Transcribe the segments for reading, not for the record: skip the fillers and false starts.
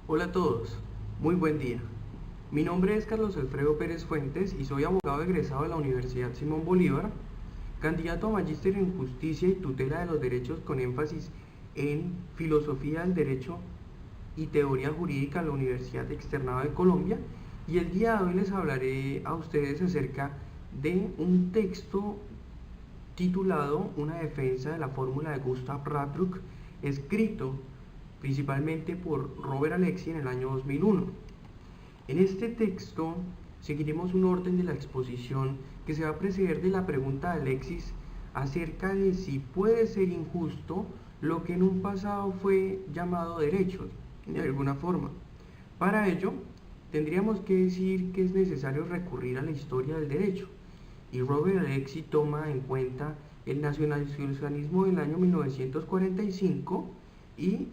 Hola a todos, muy buen día. Mi nombre es Carlos Alfredo Pérez Fuentes y soy abogado egresado de la Universidad Simón Bolívar, candidato a magíster en Justicia y Tutela de los Derechos con énfasis en Filosofía del Derecho y Teoría Jurídica en la Universidad Externada de Colombia, y el día de hoy les hablaré a ustedes acerca de un texto titulado Una defensa de la fórmula de Gustav Radbruch, escrito principalmente por Robert Alexy en el año 2001. En este texto seguiremos un orden de la exposición que se va a preceder de la pregunta de Alexis acerca de si puede ser injusto lo que en un pasado fue llamado derecho, de alguna forma. Para ello, tendríamos que decir que es necesario recurrir a la historia del derecho, y Robert Alexy toma en cuenta el nacionalsocialismo del año 1945 y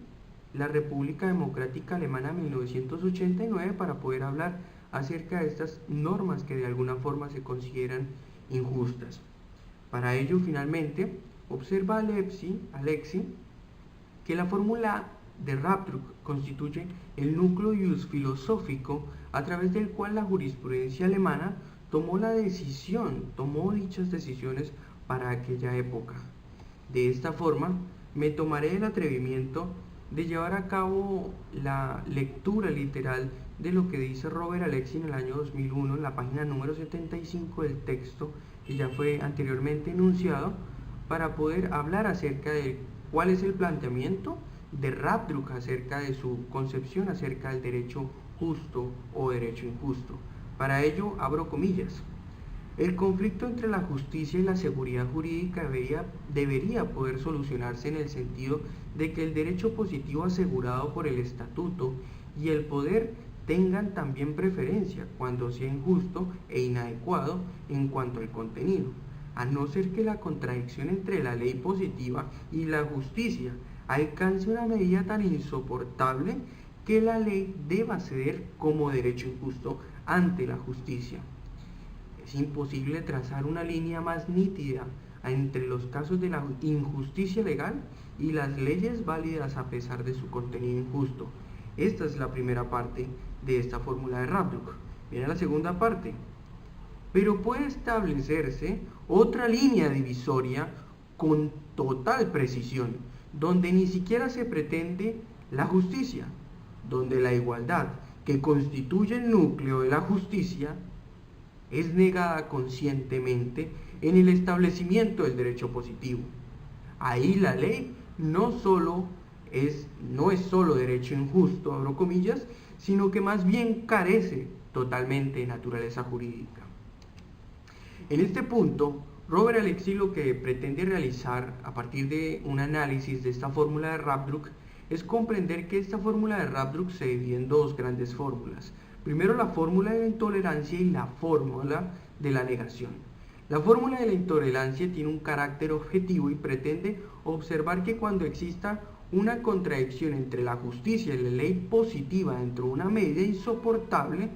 la República Democrática Alemana 1989 para poder hablar acerca de estas normas que de alguna forma se consideran injustas. Para ello, finalmente, observa Alexy que la fórmula de Radbruch constituye el núcleo filosófico a través del cual la jurisprudencia alemana tomó dichas decisiones para aquella época. De esta forma, me tomaré el atrevimiento de llevar a cabo la lectura literal de lo que dice Robert Alexy en el año 2001 en la página número 75 del texto que ya fue anteriormente enunciado, para poder hablar acerca de cuál es el planteamiento de Radbruch acerca de su concepción acerca del derecho justo o derecho injusto. Para ello, abro comillas: el conflicto entre la justicia y la seguridad jurídica debería poder solucionarse en el sentido de que el derecho positivo asegurado por el estatuto y el poder tengan también preferencia cuando sea injusto e inadecuado en cuanto al contenido, a no ser que la contradicción entre la ley positiva y la justicia alcance una medida tan insoportable que la ley deba ceder como derecho injusto ante la justicia. Es imposible trazar una línea más nítida entre los casos de la injusticia legal y las leyes válidas a pesar de su contenido injusto. Esta es la primera parte de esta fórmula de Radbruch. Viene la segunda parte. Pero puede establecerse otra línea divisoria con total precisión, donde ni siquiera se pretende la justicia, donde la igualdad, que constituye el núcleo de la justicia, es negada conscientemente en el establecimiento del derecho positivo. Ahí la ley no es solo derecho injusto, abro comillas, sino que más bien carece totalmente de naturaleza jurídica. En este punto, Robert Alexy lo que pretende realizar a partir de un análisis de esta fórmula de Radbruch es comprender que esta fórmula de Radbruch se divide en dos grandes fórmulas. Primero, la fórmula de la intolerancia y la fórmula de la negación. La fórmula de la intolerancia tiene un carácter objetivo y pretende observar que cuando exista una contradicción entre la justicia y la ley positiva dentro de una medida insoportable,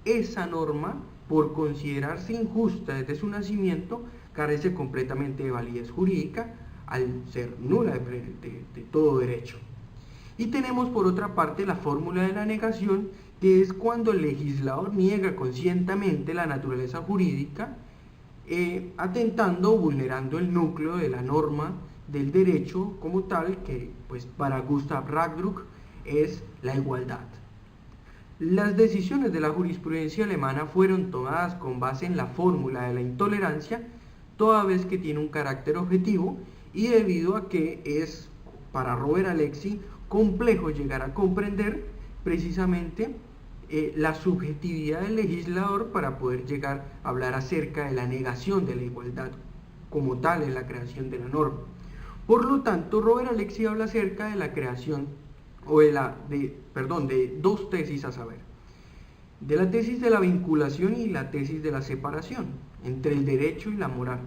esa norma, por considerarse injusta desde su nacimiento, carece completamente de validez jurídica al ser nula de todo derecho. Y tenemos por otra parte la fórmula de la negación, que es cuando el legislador niega conscientemente la naturaleza jurídica, atentando o vulnerando el núcleo de la norma del derecho como tal, que pues para Gustav Radbruch es la igualdad. Las decisiones de la jurisprudencia alemana fueron tomadas con base en la fórmula de la intolerancia, toda vez que tiene un carácter objetivo y debido a que es, para Robert Alexy, complejo llegar a comprender precisamente la subjetividad del legislador para poder llegar a hablar acerca de la negación de la igualdad como tal en la creación de la norma. Por lo tanto, Robert Alexy habla acerca de la creación de dos tesis a saber, de la tesis de la vinculación y la tesis de la separación entre el derecho y la moral.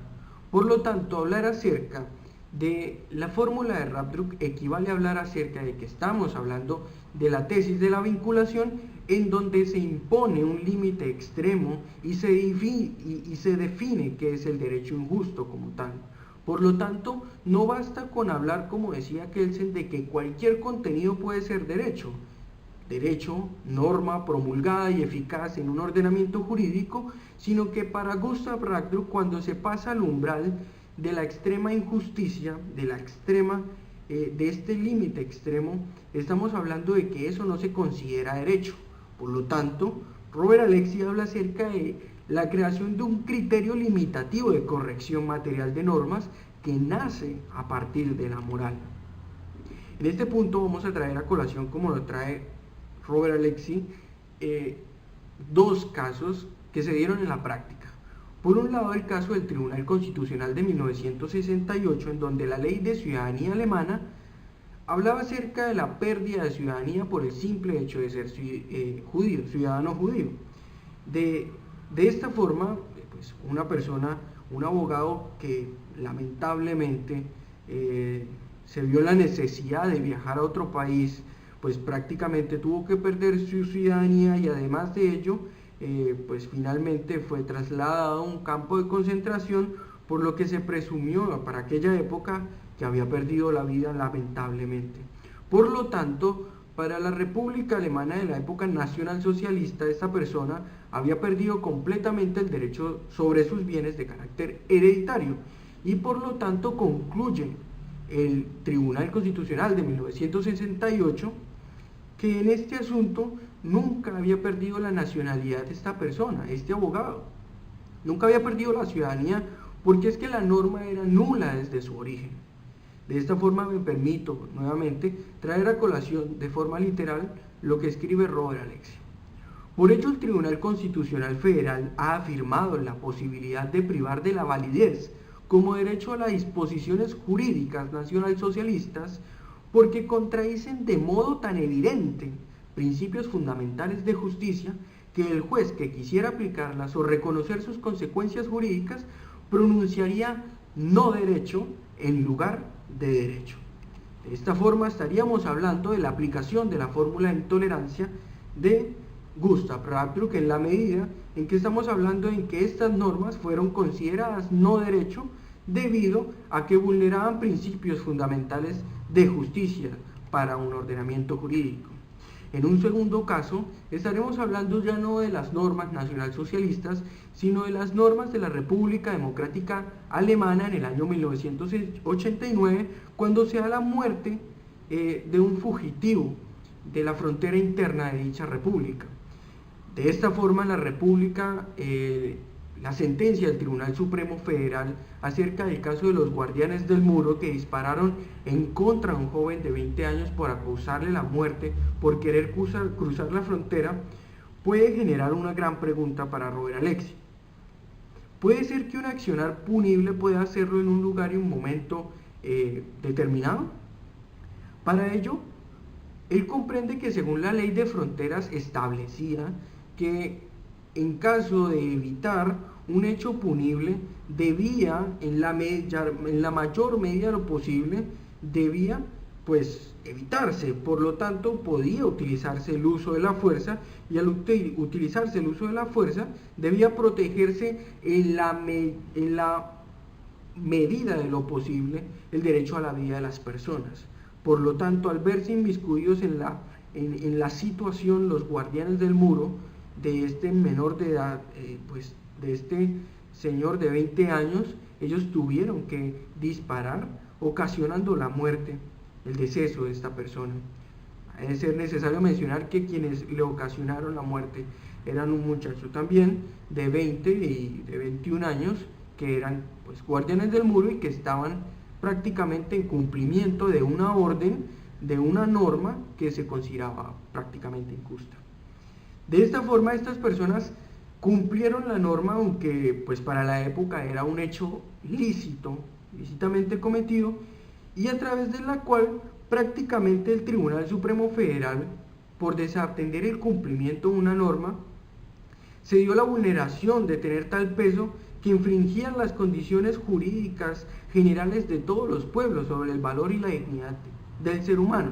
Por lo tanto, hablar acerca de la fórmula de Radbruch equivale a hablar acerca de que estamos hablando de la tesis de la vinculación, en donde se impone un límite extremo y se define qué es el derecho injusto como tal. Por lo tanto, no basta con hablar, como decía Kelsen, de que cualquier contenido puede ser derecho. derecho, norma promulgada y eficaz en un ordenamiento jurídico, sino que para Gustav Rajdrup, cuando se pasa al umbral de la extrema injusticia, de este límite extremo, estamos hablando de que eso no se considera derecho. Por lo tanto, Robert Alexy habla acerca de la creación de un criterio limitativo de corrección material de normas que nace a partir de la moral. En este punto vamos a traer a colación, como lo trae Robert Alexy, dos casos que se dieron en la práctica. Por un lado, el caso del Tribunal Constitucional de 1968, en donde la ley de ciudadanía alemana hablaba acerca de la pérdida de ciudadanía por el simple hecho de ser ciudadano judío. De esta forma, pues, una persona, un abogado que lamentablemente se vio la necesidad de viajar a otro país, pues prácticamente tuvo que perder su ciudadanía y además de ello, pues finalmente fue trasladado a un campo de concentración, por lo que se presumió para aquella época que había perdido la vida lamentablemente. Por lo tanto, para la República Alemana de la época nacionalsocialista, esta persona había perdido completamente el derecho sobre sus bienes de carácter hereditario y por lo tanto concluye el Tribunal Constitucional de 1968 que en este asunto nunca había perdido la nacionalidad de esta persona, este abogado. Nunca había perdido la ciudadanía porque es que la norma era nula desde su origen. De esta forma me permito nuevamente traer a colación de forma literal lo que escribe Robert Alexy. Por ello, el Tribunal Constitucional Federal ha afirmado la posibilidad de privar de la validez como derecho a las disposiciones jurídicas nacionalsocialistas porque contradicen de modo tan evidente principios fundamentales de justicia que el juez que quisiera aplicarlas o reconocer sus consecuencias jurídicas pronunciaría no derecho en lugar de derecho. De esta forma estaríamos hablando de la aplicación de la fórmula de intolerancia de Gustav Rajdrup en la medida en que estamos hablando en que estas normas fueron consideradas no derecho debido a que vulneraban principios fundamentales de justicia para un ordenamiento jurídico. En un segundo caso, estaremos hablando ya no de las normas nacionalsocialistas, sino de las normas de la República Democrática Alemana en el año 1989, cuando se da la muerte de un fugitivo de la frontera interna de dicha república. De esta forma, la sentencia del Tribunal Supremo Federal acerca del caso de los guardianes del muro que dispararon en contra de un joven de 20 años por causarle la muerte por querer cruzar la frontera, puede generar una gran pregunta para Robert Alexy. ¿Puede ser que un accionar punible pueda hacerlo en un lugar y un momento determinado? Para ello, él comprende que según la ley de fronteras establecía que en caso de evitar un hecho punible, debía, en la mayor medida de lo posible, debía pues evitarse. Por lo tanto, podía utilizarse el uso de la fuerza y al utilizarse el uso de la fuerza, debía protegerse en la medida de lo posible el derecho a la vida de las personas. Por lo tanto, al verse inmiscuidos en la situación, los guardianes del muro, de este menor de edad, pues de este señor de 20 años, ellos tuvieron que disparar, ocasionando la muerte, el deceso de esta persona. Es necesario mencionar que quienes le ocasionaron la muerte eran un muchacho también de 20 y de 21 años, que eran pues guardianes del muro y que estaban prácticamente en cumplimiento de una orden, de una norma que se consideraba prácticamente injusta. De esta forma, estas personas cumplieron la norma, aunque pues para la época era un hecho lícitamente cometido, y a través de la cual prácticamente el Tribunal Supremo Federal, por desatender el cumplimiento de una norma, se dio la vulneración de tener tal peso que infringían las condiciones jurídicas generales de todos los pueblos sobre el valor y la dignidad del ser humano.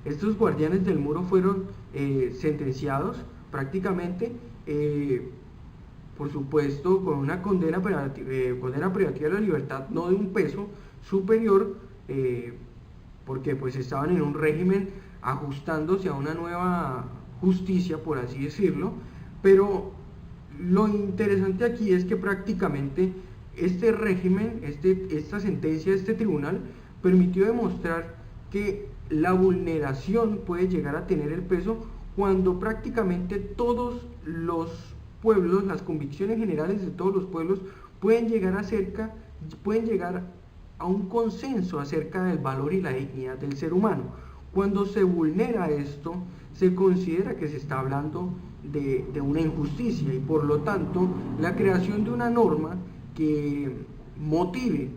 Estos guardianes del muro fueron sentenciados prácticamente, por supuesto, con una condena privativa de la libertad, no de un peso superior, porque pues estaban en un régimen ajustándose a una nueva justicia, por así decirlo, pero lo interesante aquí es que prácticamente este régimen, esta sentencia de este tribunal, permitió demostrar que la vulneración puede llegar a tener el peso cuando prácticamente todos los pueblos, las convicciones generales de todos los pueblos pueden llegar a un consenso acerca del valor y la dignidad del ser humano. Cuando se vulnera esto, se considera que se está hablando de una injusticia, y por lo tanto la creación de una norma que motive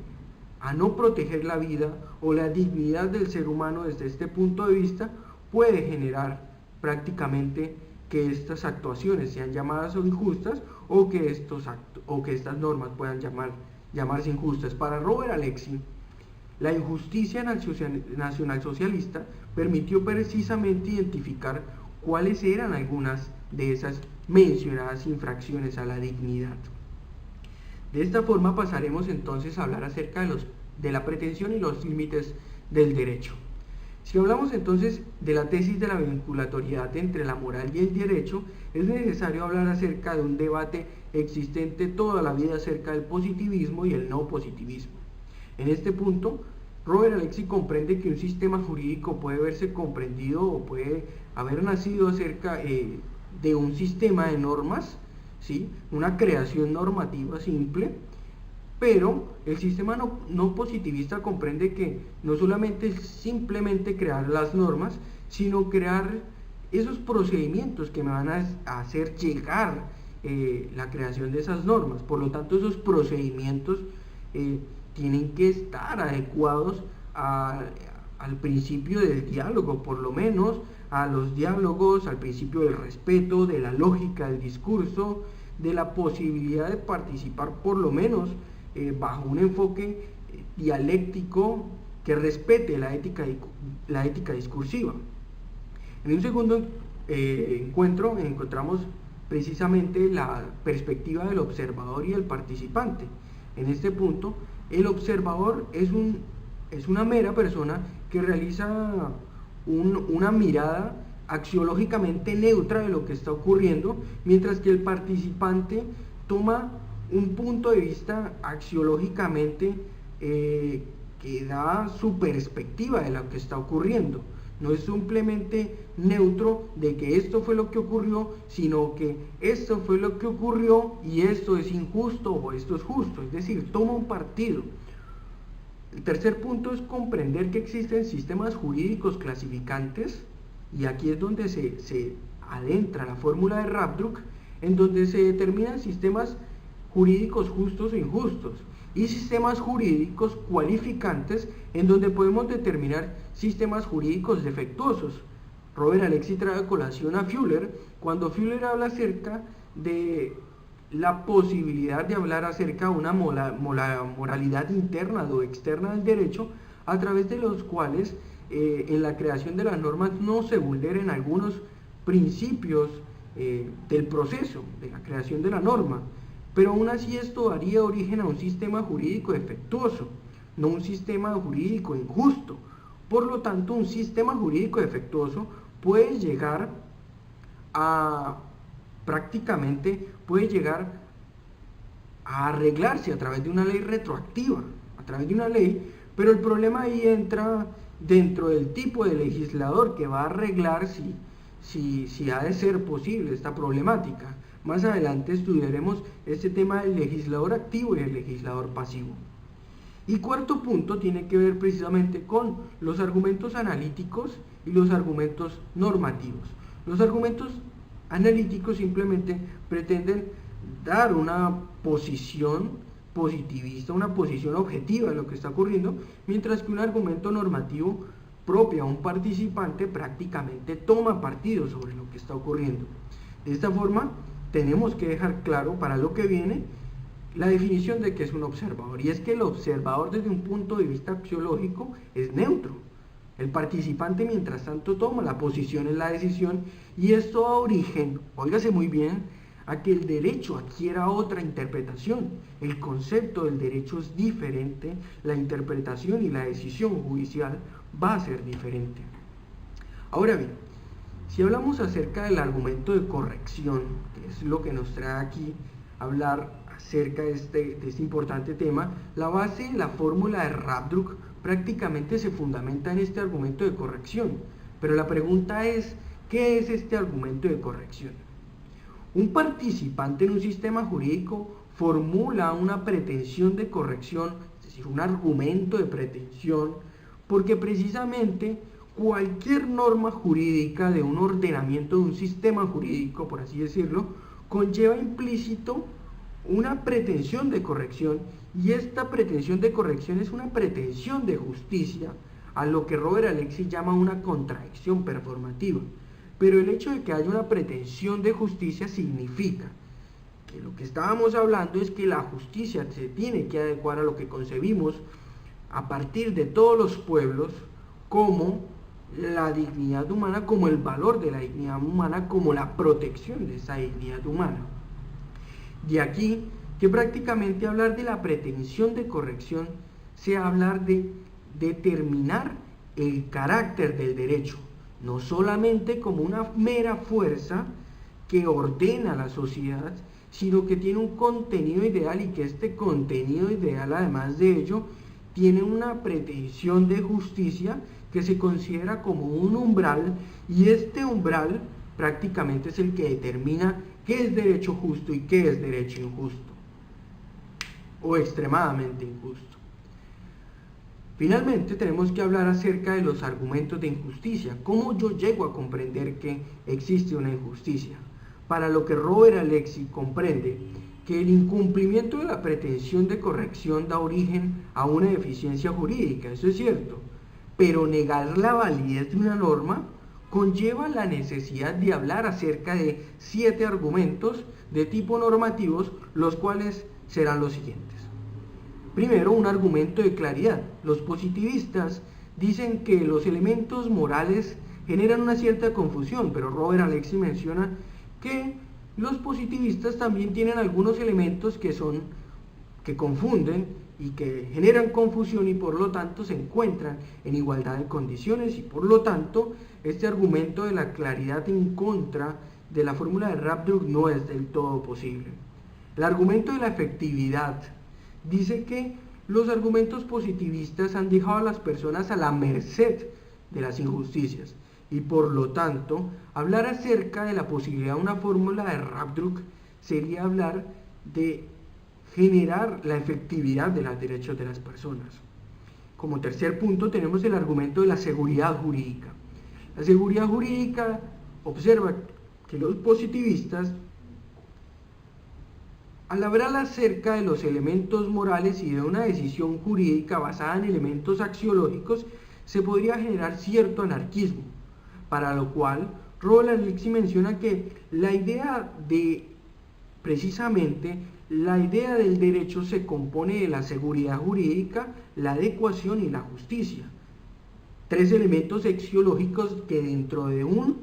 a no proteger la vida o la dignidad del ser humano desde este punto de vista puede generar prácticamente que estas actuaciones sean llamadas injustas, o que estas normas puedan llamarse injustas. Para Robert Alexy, la injusticia nacionalsocialista permitió precisamente identificar cuáles eran algunas de esas mencionadas infracciones a la dignidad. De esta forma pasaremos entonces a hablar acerca de la pretensión y los límites del derecho. Si hablamos entonces de la tesis de la vinculatoriedad entre la moral y el derecho, es necesario hablar acerca de un debate existente toda la vida acerca del positivismo y el no positivismo. En este punto, Robert Alexy comprende que un sistema jurídico puede verse comprendido o puede haber nacido acerca de un sistema de normas, ¿sí? Una creación normativa simple, pero el sistema no positivista comprende que no solamente es simplemente crear las normas, sino crear esos procedimientos que me van a hacer llegar la creación de esas normas. Por lo tanto, esos procedimientos tienen que estar adecuados al principio del diálogo, por lo menos a los diálogos, al principio del respeto, de la lógica del discurso, de la posibilidad de participar por lo menos bajo un enfoque dialéctico que respete la ética discursiva. En un segundo encuentro encontramos precisamente la perspectiva del observador y el participante. En este punto, el observador es una mera persona que realiza una mirada axiológicamente neutra de lo que está ocurriendo, mientras que el participante toma un punto de vista axiológicamente que da su perspectiva de lo que está ocurriendo. No es simplemente neutro de que esto fue lo que ocurrió, sino que esto fue lo que ocurrió y esto es injusto o esto es justo, es decir, toma un partido. El tercer punto es comprender que existen sistemas jurídicos clasificantes, y aquí es donde se adentra la fórmula de Rabdruk, en donde se determinan sistemas jurídicos justos e injustos, y sistemas jurídicos cualificantes, en donde podemos determinar sistemas jurídicos defectuosos. Robert Alexy trae a colación a Fuller, cuando Fuller habla acerca de la posibilidad de hablar acerca de una moralidad interna o externa del derecho, a través de los cuales en la creación de las normas no se vulneren algunos principios del proceso de la creación de la norma, pero aún así esto daría origen a un sistema jurídico defectuoso, no un sistema jurídico injusto. Por lo tanto, un sistema jurídico defectuoso puede llegar a arreglarse a través de una ley retroactiva, a través de una ley, pero el problema ahí entra dentro del tipo de legislador que va a arreglar si ha de ser posible esta problemática. Más adelante estudiaremos este tema del legislador activo y el legislador pasivo. Y cuarto punto tiene que ver precisamente con los argumentos analíticos y los argumentos normativos. Los argumentos analíticos simplemente pretenden dar una posición positivista, una posición objetiva de lo que está ocurriendo, mientras que un argumento normativo propio a un participante prácticamente toma partido sobre lo que está ocurriendo. De esta forma, tenemos que dejar claro para lo que viene la definición de qué es un observador, y es que el observador desde un punto de vista axiológico es neutro. El participante mientras tanto toma la posición en la decisión, y esto da origen, óigase muy bien, a que el derecho adquiera otra interpretación. El concepto del derecho es diferente, la interpretación y la decisión judicial va a ser diferente. Ahora bien, si hablamos acerca del argumento de corrección, que es lo que nos trae aquí hablar acerca de este importante tema, la base, la fórmula de Rabdruk prácticamente se fundamenta en este argumento de corrección. Pero la pregunta es, ¿qué es este argumento de corrección? Un participante en un sistema jurídico formula una pretensión de corrección, es decir, un argumento de pretensión, porque precisamente cualquier norma jurídica de un ordenamiento de un sistema jurídico, por así decirlo, conlleva implícito una pretensión de corrección, y esta pretensión de corrección es una pretensión de justicia, a lo que Robert Alexy llama una contradicción performativa. Pero el hecho de que haya una pretensión de justicia significa que lo que estábamos hablando es que la justicia se tiene que adecuar a lo que concebimos a partir de todos los pueblos como la dignidad humana, como el valor de la dignidad humana, como la protección de esa dignidad humana. De aquí que prácticamente hablar de la pretensión de corrección sea hablar de determinar el carácter del derecho, no solamente como una mera fuerza que ordena la sociedad, sino que tiene un contenido ideal, y que este contenido ideal, además de ello, tiene una pretensión de justicia que se considera como un umbral, y este umbral prácticamente es el que determina qué es derecho justo y qué es derecho injusto, o extremadamente injusto. Finalmente tenemos que hablar acerca de los argumentos de injusticia, cómo yo llego a comprender que existe una injusticia, para lo que Robert Alexy comprende que el incumplimiento de la pretensión de corrección da origen a una deficiencia jurídica, eso es cierto, pero negar la validez de una norma conlleva la necesidad de hablar acerca de 7 argumentos de tipo normativos, los cuales serán los siguientes. Primero, un argumento de claridad. Los positivistas dicen que los elementos morales generan una cierta confusión, pero Robert Alexy menciona que los positivistas también tienen algunos elementos que confunden y que generan confusión, y por lo tanto se encuentran en igualdad de condiciones, y por lo tanto este argumento de la claridad en contra de la fórmula de Rabdruk no es del todo posible. El argumento de la efectividad dice que los argumentos positivistas han dejado a las personas a la merced de las injusticias, y por lo tanto hablar acerca de la posibilidad de una fórmula de Rabdruk sería hablar de generar la efectividad de los derechos de las personas. Como tercer punto tenemos el argumento de la seguridad jurídica. La seguridad jurídica observa que los positivistas, al hablar acerca de los elementos morales y de una decisión jurídica basada en elementos axiológicos, se podría generar cierto anarquismo, para lo cual Robert Alexy menciona que precisamente la idea del derecho se compone de la seguridad jurídica, la adecuación y la justicia. 3 elementos axiológicos que dentro de un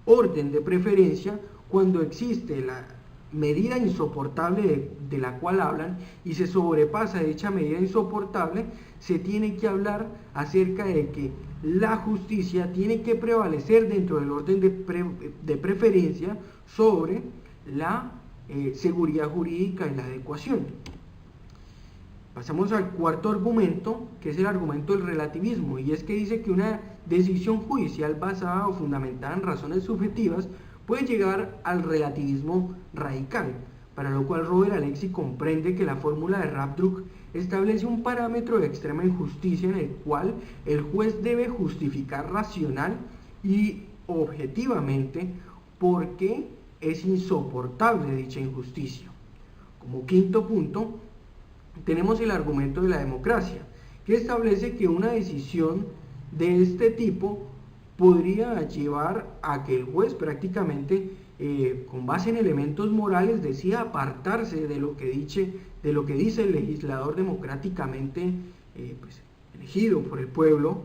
orden de preferencia, cuando existe la medida insoportable de la cual hablan y se sobrepasa dicha medida insoportable, se tiene que hablar acerca de que la justicia tiene que prevalecer dentro del orden de preferencia sobre la seguridad jurídica y la adecuación. Pasamos al cuarto argumento, que es el argumento del relativismo, y es que dice que una decisión judicial basada o fundamentada en razones subjetivas puede llegar al relativismo radical, para lo cual Robert Alexy comprende que la fórmula de Rabdruk establece un parámetro de extrema injusticia en el cual el juez debe justificar racional y objetivamente por qué es insoportable dicha injusticia. Como quinto punto, tenemos el argumento de la democracia, que establece que una decisión de este tipo podría llevar a que el juez prácticamente, con base en elementos morales, decida apartarse de lo que dice el legislador democráticamente elegido por el pueblo,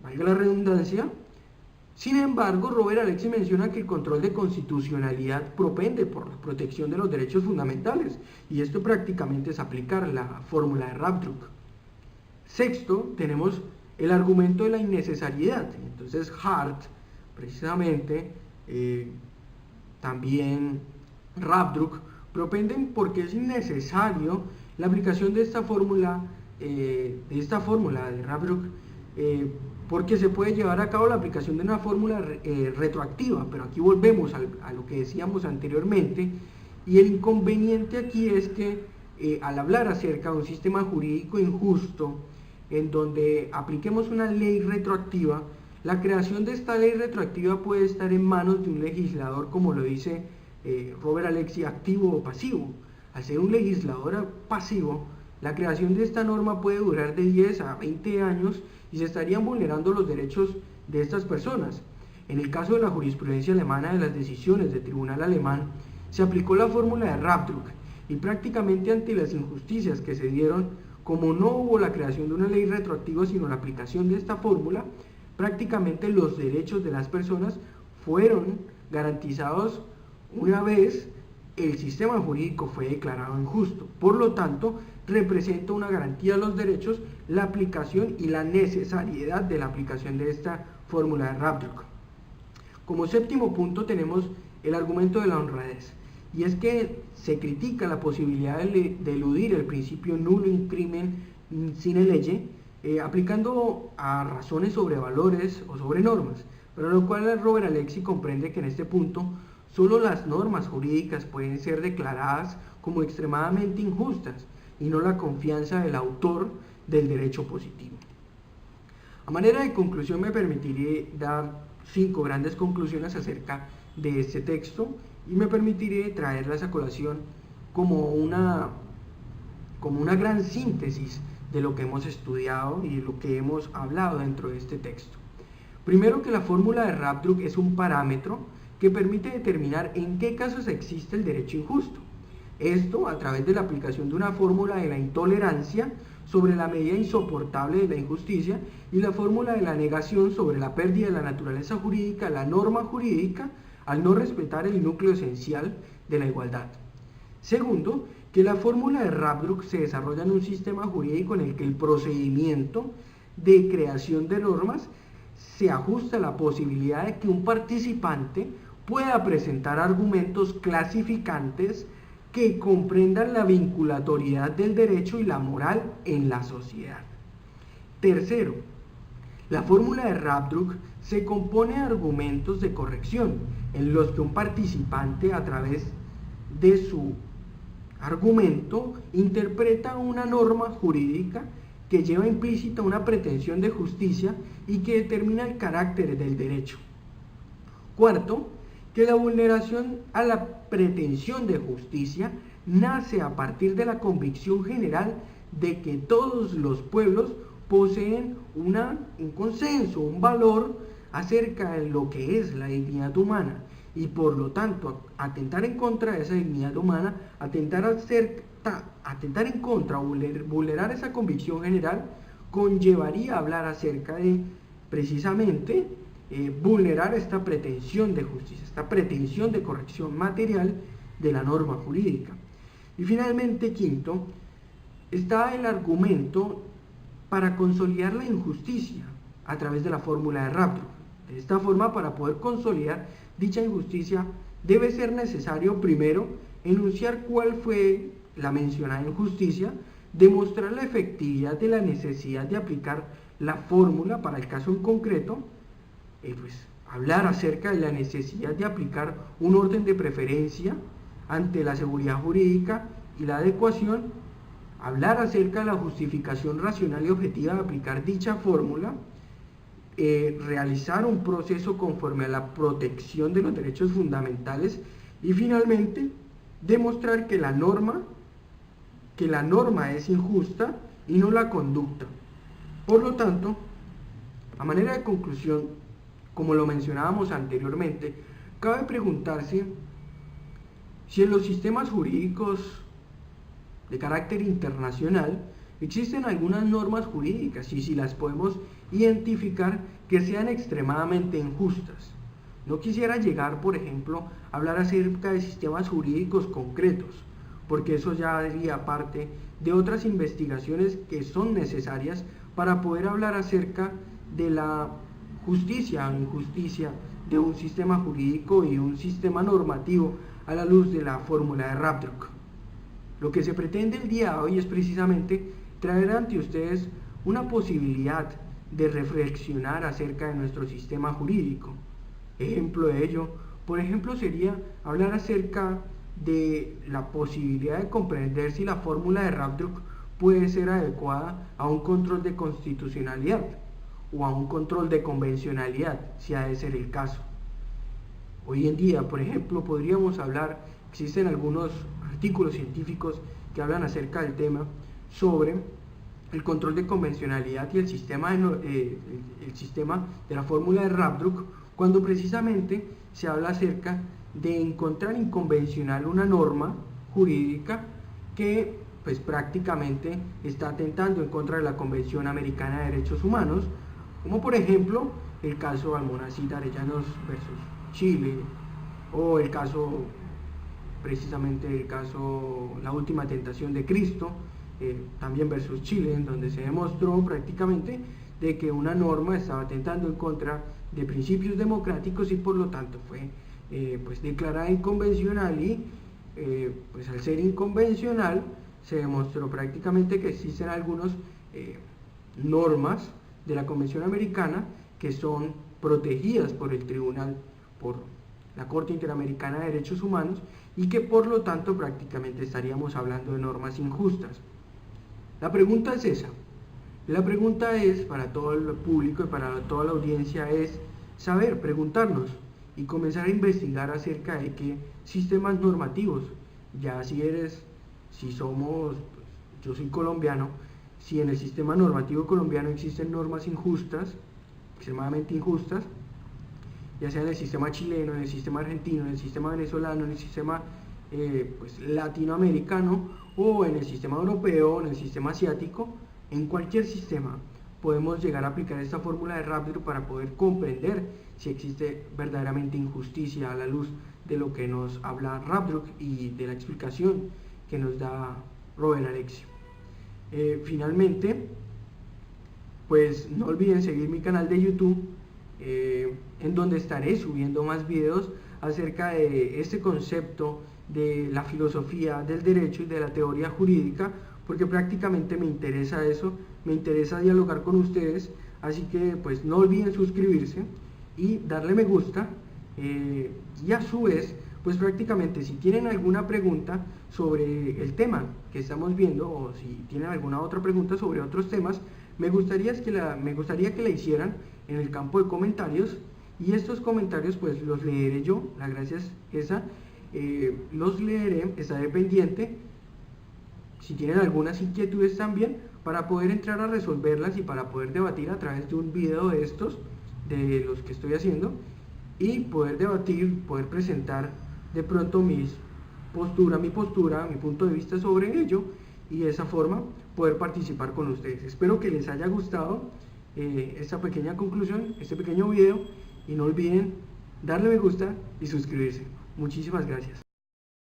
valga la redundancia. Sin embargo, Robert Alexy menciona que el control de constitucionalidad propende por la protección de los derechos fundamentales, y esto prácticamente es aplicar la fórmula de Rabdruk. Sexto, tenemos el argumento de la innecesariedad. Entonces Hart precisamente, también Ravdruk, propenden porque es innecesario la aplicación de esta fórmula de Ravdruk, porque se puede llevar a cabo la aplicación de una fórmula retroactiva, pero aquí volvemos a lo que decíamos anteriormente, y el inconveniente aquí es que al hablar acerca de un sistema jurídico injusto, en donde apliquemos una ley retroactiva, la creación de esta ley retroactiva puede estar en manos de un legislador, como lo dice Robert Alexy, activo o pasivo. Al ser un legislador pasivo, la creación de esta norma puede durar de 10 a 20 años y se estarían vulnerando los derechos de estas personas. En el caso de la jurisprudencia alemana de las decisiones del tribunal alemán, se aplicó la fórmula de Ravdruk y prácticamente ante las injusticias que se dieron, como no hubo la creación de una ley retroactiva sino la aplicación de esta fórmula, prácticamente los derechos de las personas fueron garantizados una vez el sistema jurídico fue declarado injusto. Por lo tanto, representa una garantía de los derechos la aplicación y la necesariedad de la aplicación de esta fórmula de Ravdruk. Como séptimo punto tenemos el argumento de la honradez, y es que se critica la posibilidad de eludir el principio nulo in crimen sine lege, aplicando a razones sobre valores o sobre normas, pero lo cual Robert Alexy comprende que en este punto solo las normas jurídicas pueden ser declaradas como extremadamente injustas y no la confianza del autor del derecho positivo. A manera de conclusión me permitiré dar 5 grandes conclusiones acerca de este texto y me permitiré traerlas a colación como una gran síntesis de lo que hemos estudiado y de lo que hemos hablado dentro de este texto. Primero, que la fórmula de Ravdruk es un parámetro que permite determinar en qué casos existe el derecho injusto. Esto a través de la aplicación de una fórmula de la intolerancia sobre la medida insoportable de la injusticia y la fórmula de la negación sobre la pérdida de la naturaleza jurídica, la norma jurídica, al no respetar el núcleo esencial de la igualdad. Segundo, que la fórmula de Ravdruk se desarrolla en un sistema jurídico en el que el procedimiento de creación de normas se ajusta a la posibilidad de que un participante pueda presentar argumentos clasificantes que comprendan la vinculatoriedad del derecho y la moral en la sociedad. Tercero, la fórmula de Ravdruk se compone de argumentos de corrección, en los que un participante, a través de su argumento, interpreta una norma jurídica que lleva implícita una pretensión de justicia y que determina el carácter del derecho. Cuarto, que la vulneración a la pretensión de justicia nace a partir de la convicción general de que todos los pueblos poseen un consenso, un valor acerca de lo que es la dignidad humana, y por lo tanto atentar en contra de esa dignidad humana, atentar en contra o vulnerar esa convicción general, conllevaría a hablar acerca de precisamente vulnerar esta pretensión de justicia, esta pretensión de corrección material de la norma jurídica. Y finalmente, quinto, está el argumento para consolidar la injusticia a través de la fórmula de Ravdruk. De esta forma, para poder consolidar dicha injusticia, debe ser necesario primero enunciar cuál fue la mencionada injusticia, demostrar la efectividad de la necesidad de aplicar la fórmula para el caso en concreto, hablar acerca de la necesidad de aplicar un orden de preferencia ante la seguridad jurídica y la adecuación, hablar acerca de la justificación racional y objetiva de aplicar dicha fórmula, realizar un proceso conforme a la protección de los derechos fundamentales y finalmente demostrar que la norma es injusta y no la conducta. Por lo tanto, a manera de conclusión, como lo mencionábamos anteriormente, cabe preguntarse si en los sistemas jurídicos de carácter internacional existen algunas normas jurídicas y si las podemos identificar que sean extremadamente injustas. No quisiera llegar, por ejemplo, a hablar acerca de sistemas jurídicos concretos, porque eso ya haría parte de otras investigaciones que son necesarias para poder hablar acerca de la justicia o injusticia de un sistema jurídico y un sistema normativo a la luz de la fórmula de Rabdruk. Lo que se pretende el día de hoy es precisamente traer ante ustedes una posibilidad de reflexionar acerca de nuestro sistema jurídico. Ejemplo de ello, por ejemplo, sería hablar acerca de la posibilidad de comprender si la fórmula de Rabdruk puede ser adecuada a un control de constitucionalidad o a un control de convencionalidad, si ha de ser el caso. Hoy en día, por ejemplo, podríamos hablar, existen algunos artículos científicos que hablan acerca del tema sobre el control de convencionalidad y el sistema de la fórmula de Rabdruk, cuando precisamente se habla acerca de encontrar inconvencional una norma jurídica que pues prácticamente está atentando en contra de la Convención Americana de Derechos Humanos, como por ejemplo el caso Almonacid Arellanos versus Chile, o el caso, precisamente el caso La Última Tentación de Cristo, también versus Chile, en donde se demostró prácticamente de que una norma estaba atentando en contra de principios democráticos y por lo tanto fue pues declarada inconvencional y pues al ser inconvencional se demostró prácticamente que existen algunas normas de la Convención Americana que son protegidas por el tribunal, por la Corte Interamericana de Derechos Humanos, y que por lo tanto prácticamente estaríamos hablando de normas injustas. La pregunta es esa. La pregunta es, para todo el público y para toda la audiencia, es saber, preguntarnos y comenzar a investigar acerca de qué sistemas normativos, ya si somos, pues, yo soy colombiano, si en el sistema normativo colombiano existen normas injustas, extremadamente injustas, ya sea en el sistema chileno, en el sistema argentino, en el sistema venezolano, en el sistema pues, latinoamericano, o en el sistema europeo, en el sistema asiático. En cualquier sistema podemos llegar a aplicar esta fórmula de Rabdruk para poder comprender si existe verdaderamente injusticia a la luz de lo que nos habla Rabdruk y de la explicación que nos da Robert Alexio. Finalmente, pues no olviden seguir mi canal de YouTube, en donde estaré subiendo más videos acerca de este concepto de la filosofía del derecho y de la teoría jurídica, porque prácticamente me interesa eso, me interesa dialogar con ustedes, así que pues no olviden suscribirse y darle me gusta, y a su vez pues prácticamente si tienen alguna pregunta sobre el tema que estamos viendo, o si tienen alguna otra pregunta sobre otros temas, me gustaría que la hicieran en el campo de comentarios, y estos comentarios pues los leeré yo, la gracia es esa, los leeré, estaré pendiente si tienen algunas inquietudes también, para poder entrar a resolverlas y para poder debatir a través de un video de estos, de los que estoy haciendo, y poder debatir, poder presentar de pronto mi postura, mi punto de vista sobre ello, y de esa forma poder participar con ustedes. Espero que les haya gustado esta pequeña conclusión, este pequeño video, y no olviden darle me gusta y suscribirse. Muchísimas gracias.